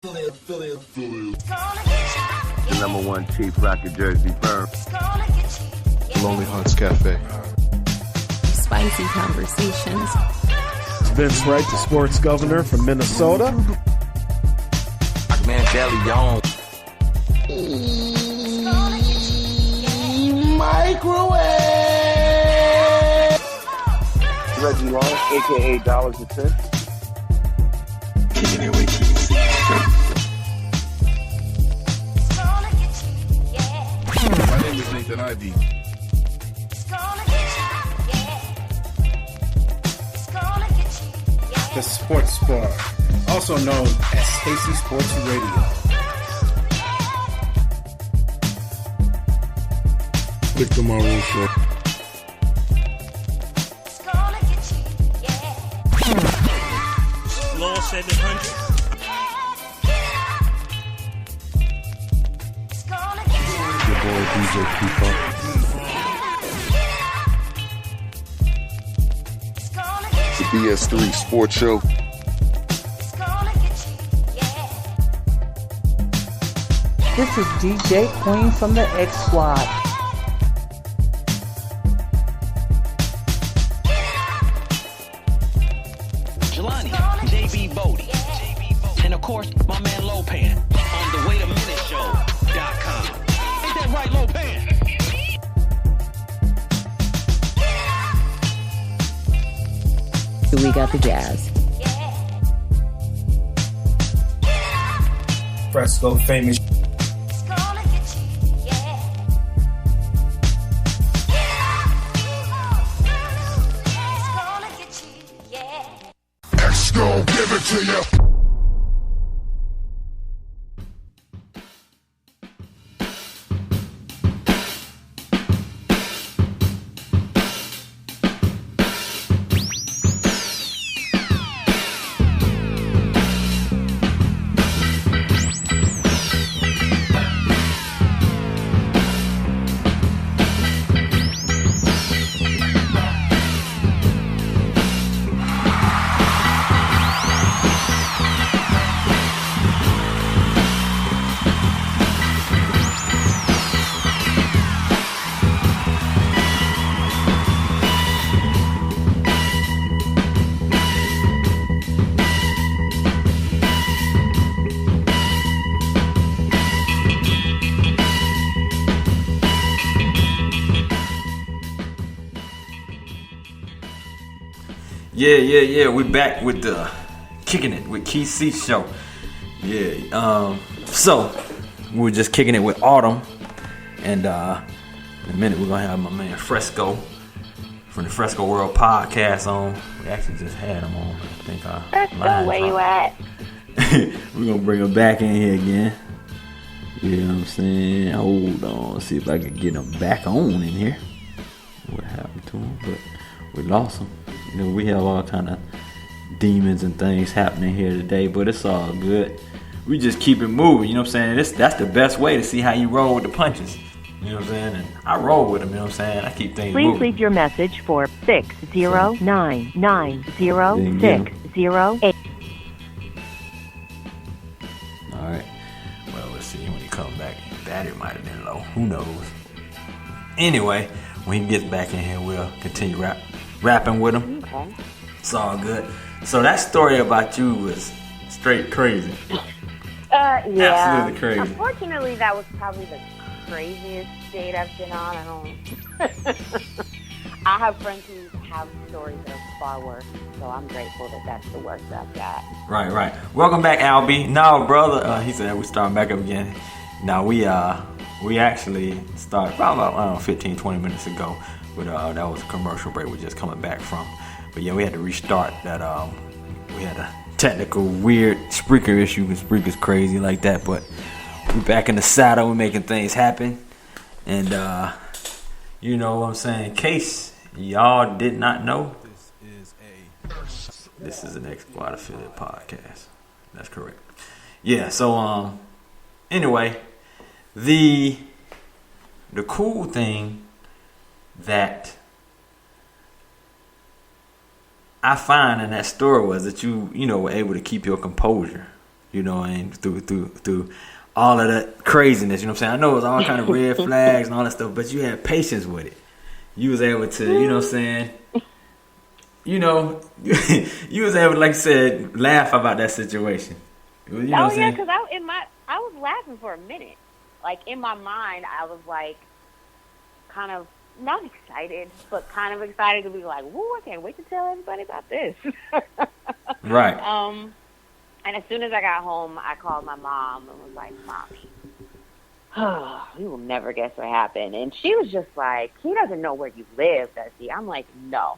The number one cheap rocket Jersey firm. Lonely Hearts Cafe. Spicy conversations. It's Vince Wright, the sports governor from Minnesota. Man, Deleon. Microwave. Reggie Long, a.k.a. Dollars and Cents. Kicking it with Kysii. My name is Nathan Ivey. The Sports Bar, also known as Kysii Sports Radio. Victor Maroon Show. Law 700. Your boy DJ Kickin. The BS3 Sports Show. This is DJ Queen from the X Squad. Jelani, JB Bodie. And of course, my man Lopan on the Wait a Minute Show.com. Ain't that right, Lopan? We got the jazz. Fresco famous. X gon' give it to you. Yeah. We're back with the Kicking It with Kysii show. Yeah. So we were just kicking it with Autumn, and in a minute we're gonna have my man Fresco from the Fresco World Podcast on. We actually just had him on. I think Fresco, where you at? We're gonna bring him back in here again. You know what I'm saying? Hold on, see if I can get him back on in here. What happened to him? But we lost him. You know, we have all kind of demons and things happening here today, but it's all good. We just keep it moving, you know what I'm saying? That's the best way to see how you roll with the punches. You know what I'm saying? And I roll with them, you know what I'm saying? I keep things moving. Please leave your message for 609900608. Alright. Well, let's see when he comes back. Battery might have been low. Who knows? Anyway, when he gets back in here, we'll continue rapping with him. Okay. It's all good. So that story about you was straight crazy. Yeah. Absolutely crazy. Unfortunately, that was probably the craziest date I've been on. I have friends who have stories that are far worse, so I'm grateful that that's the worst I've got. Right. Welcome back, Albie. No, brother. He said we're starting back up again. Now we actually started probably about 15, 20 minutes ago. But that was a commercial break we're just coming back from. But yeah, we had to restart that. We had a technical weird Spreaker issue, because Spreaker's crazy like that. But we're back in the saddle. We're making things happen. And you know what I'm saying? In case y'all did not know, this is an X Squad affiliate podcast. That's correct. Yeah, so anyway, the cool thing that I find in that story was that you know, were able to keep your composure you know, and through all of that craziness, you know what I'm saying? I know it was all kind of red flags and all that stuff, but you had patience with it. You was able to, you know what I'm saying? You know, you was able to, like you said, laugh about that situation. You know what I'm saying? Because I was laughing for a minute. Like, in my mind, I was like, kind of not excited, but kind of excited to be like, woo, I can't wait to tell everybody about this. Right. And as soon as I got home, I called my mom and was like, Mommy, you will never guess what happened. And she was just like, he doesn't know where you live, does he? I'm like, no.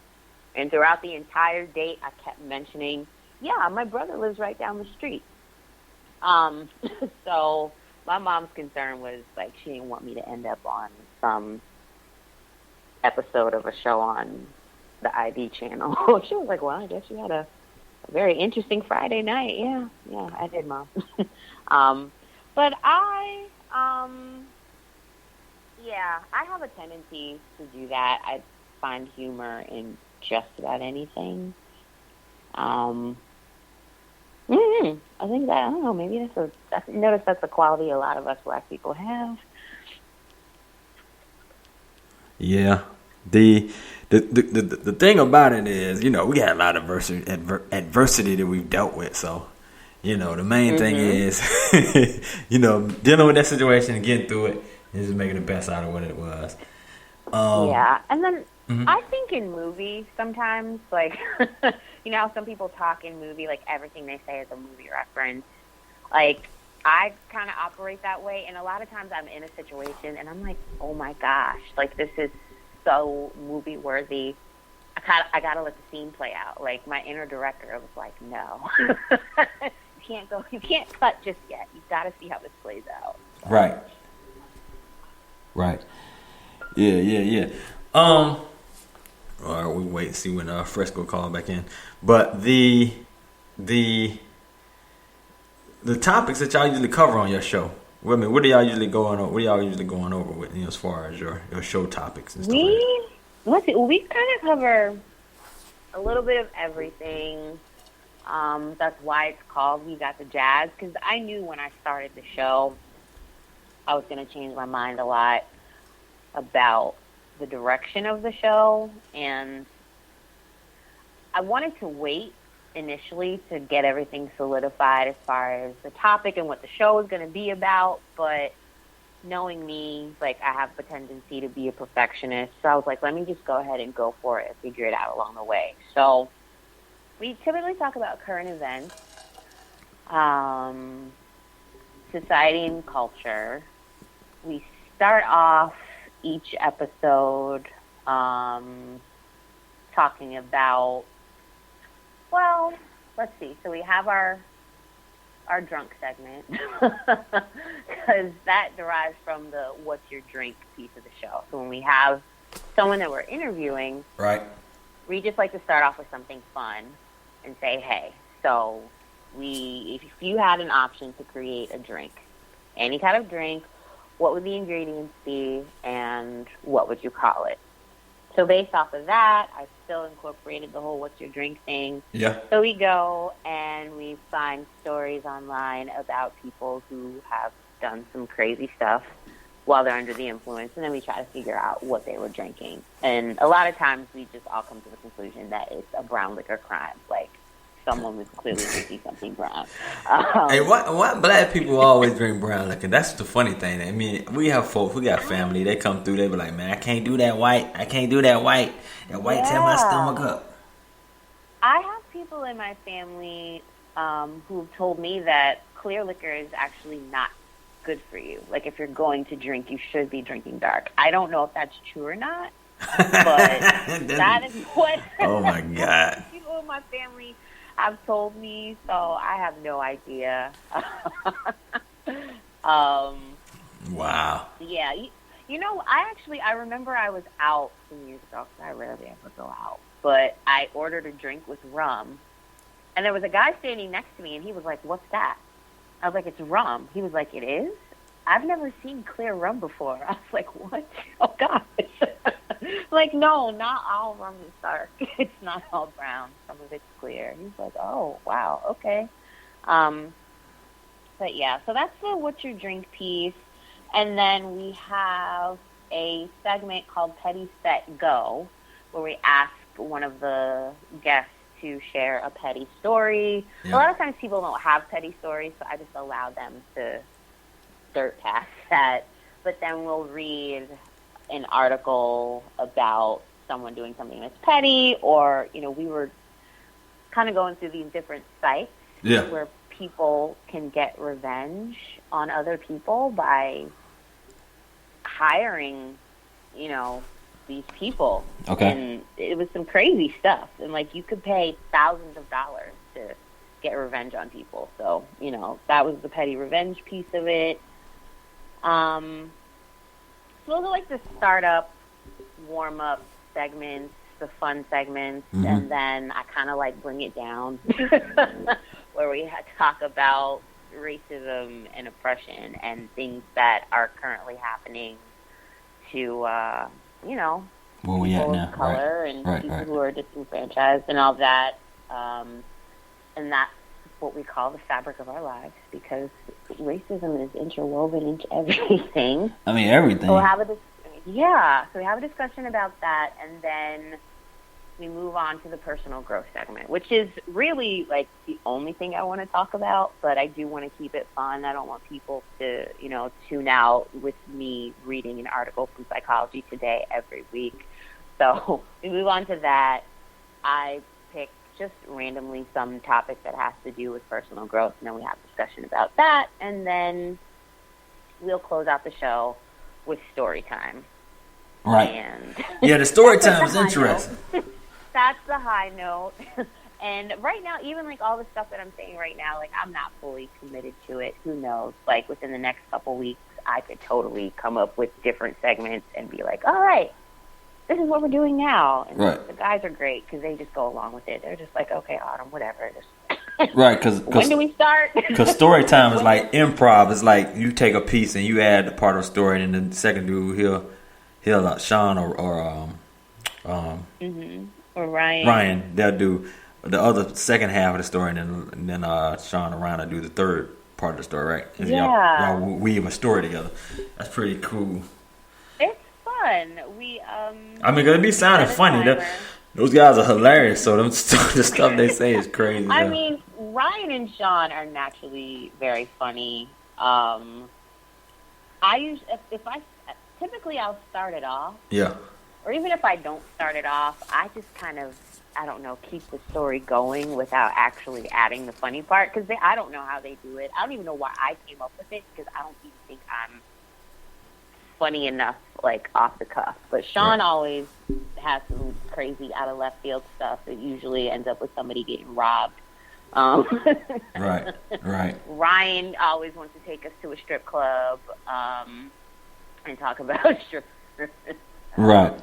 And throughout the entire date, I kept mentioning, yeah, my brother lives right down the street. So my mom's concern was, like, she didn't want me to end up on some episode of a show on the ID channel. She was like, well, I guess you had a very interesting Friday night. Yeah, I did, Mom. But I have a tendency to do that. I find humor in just about anything. I think that, I don't know, maybe notice that's a quality a lot of us Black people have. Yeah. The thing about it is, you know, we got a lot of adversity that we've dealt with. So, you know, the main thing is, you know, dealing with that situation and getting through it and just making the best out of what it was. And then I think in movies sometimes, like, you know how some people talk in movie, like everything they say is a movie reference. Like, I kind of operate that way, and a lot of times I'm in a situation and I'm like, oh my gosh, like, this is so movie worthy. I gotta let the scene play out. Like, my inner director was like, no. You can't cut just yet. You've got to see how this plays out. So. Right. Yeah. All right, we wait and see when Fresco calls back in. But the topics that y'all usually cover on your show, I mean, what are y'all usually going over with, you know, as far as your show topics and stuff like that? We kind of cover a little bit of everything. That's why it's called We Got the Jazz, because I knew when I started the show I was going to change my mind a lot about the direction of the show, and I wanted to wait initially to get everything solidified as far as the topic and what the show is going to be about, but knowing me, like, I have a tendency to be a perfectionist, so I was like, let me just go ahead and go for it and figure it out along the way. So we typically talk about current events, society and culture. We start off each episode talking about, well, let's see. So we have our drunk segment, because that derives from the what's your drink piece of the show. So when we have someone that we're interviewing, right, we just like to start off with something fun and say, hey, so if you had an option to create a drink, any kind of drink, what would the ingredients be and what would you call it? So based off of that, I still incorporated the whole what's your drink thing. Yeah. So we go and we find stories online about people who have done some crazy stuff while they're under the influence, and then we try to figure out what they were drinking. And a lot of times we just all come to the conclusion that it's a brown liquor crime. Like, someone was clearly drinking something brown. Hey, why black people always drink brown liquor? That's the funny thing. I mean, we have folks, we got family, they come through, they be like, man, I can't do that white. That white tear my stomach up. I have people in my family who've told me that clear liquor is actually not good for you. Like, if you're going to drink, you should be drinking dark. I don't know if that's true or not, but that is what oh my God. people in my family have told me, so I have no idea. Wow. Yeah, you know, I remember I was out some years ago, because I rarely ever go out, but I ordered a drink with rum, and there was a guy standing next to me, and he was like, what's that? I was like, it's rum. He was like, it is? I've never seen clear rum before. I was like, what? Oh, gosh. Like, no, not all rum is dark. It's not all brown. Some of it's clear. He's like, oh, wow, okay. But yeah, so that's the What's Your Drink piece. And then we have a segment called Petty Set Go, where we ask one of the guests to share a petty story. Yeah. A lot of times people don't have petty stories, so I just allow them to dirt past that. But then we'll read an article about someone doing something that's petty, or, you know, we were kind of going through these different sites where people can get revenge on other people by hiring, you know, these people. Okay. And it was some crazy stuff. And, like, you could pay thousands of dollars to get revenge on people. So, you know, that was the petty revenge piece of it. So those are, like, the startup, warm-up segments, the fun segments, and then I kind of, like, bring it down where we talk about racism and oppression and things that are currently happening to, you know, people of color and people who are disenfranchised and all that. And that's what we call the fabric of our lives, because racism is interwoven into everything. I mean, everything. So we have a discussion about that, and then we move on to the personal growth segment, which is really, like, the only thing I want to talk about, but I do want to keep it fun. I don't want people to, you know, tune out with me reading an article from Psychology Today every week. So we move on to that. I pick just randomly some topic that has to do with personal growth, and then we have a discussion about that, and then we'll close out the show with story time. Right. And yeah, the story time is interesting. That's the high note. And right now, even, like, all the stuff that I'm saying right now, like, I'm not fully committed to it. Who knows? Like, within the next couple weeks, I could totally come up with different segments and be like, all right, this is what we're doing now. And the guys are great because they just go along with it. They're just like, okay, Autumn, whatever. Right, because when do we start? Because story time is like improv. It's like you take a piece and you add a part of the story, and then the second dude, he'll Sean or Ryan, they'll do the other second half of the story, and then Sean and Ryan will do the third part of the story, right? And y'all weave a story together. That's pretty cool. It's fun. I mean, 'cause it be sounding funny. Those guys are hilarious. So the stuff they say is crazy. I mean, Ryan and Sean are naturally very funny. Typically I'll start it off. Yeah. Or even if I don't start it off, I just kind of, I don't know, keep the story going without actually adding the funny part, because I don't know how they do it. I don't even know why I came up with it, because I don't even think I'm funny enough, like, off the cuff. But Sean always has some crazy out of left field stuff that usually ends up with somebody getting robbed. Right. Ryan always wants to take us to a strip club and talk about strippers. Right.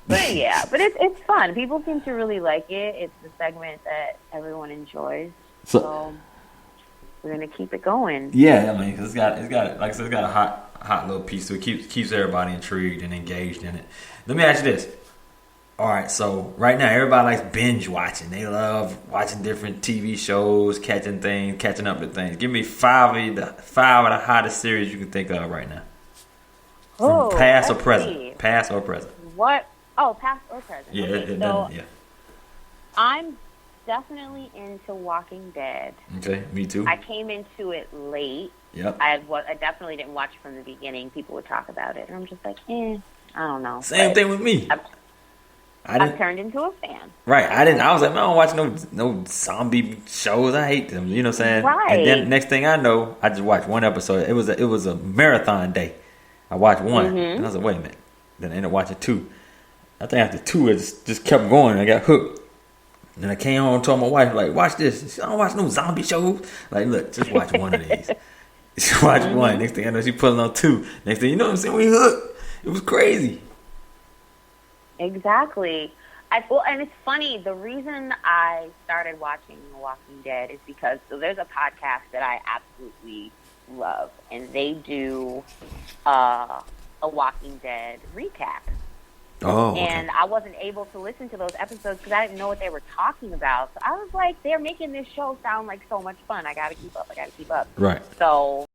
But yeah, but it's fun. People seem to really like it. It's a segment that everyone enjoys. So we're gonna keep it going. Yeah, I mean, it's got like I said, it's got a hot little piece, so it keeps everybody intrigued and engaged in it. Let me ask you this. All right, so right now everybody likes binge watching. They love watching different TV shows, catching up to things. Give me five of the hottest series you can think of right now. From past or present. Past or present. What? Oh, past or present. Yeah, okay, I'm definitely into Walking Dead. Okay, me too. I came into it late. Yep. I definitely didn't watch from the beginning. People would talk about it, and I'm just like, I don't know. Same thing with me. I've turned into a fan. Right. I was like, I don't watch no zombie shows. I hate them. You know what I'm saying? Right. And then next thing I know, I just watched one episode. It was a marathon day. I watched one, and I was like, wait a minute. Then I ended up watching two. I think after two, it just kept going. I got hooked. Then I came home and told my wife, like, watch this. She said, I don't watch no zombie shows. Like, look, just watch one of these. Just watch one. Next thing I know, she pulling on two. Next thing you know what I'm saying, we hooked. It was crazy. Exactly. And it's funny. The reason I started watching The Walking Dead is because there's a podcast that I absolutely love, and they do a Walking Dead recap. Oh, okay. And I wasn't able to listen to those episodes because I didn't know what they were talking about. So I was like, they're making this show sound like so much fun. I got to keep up. Right. So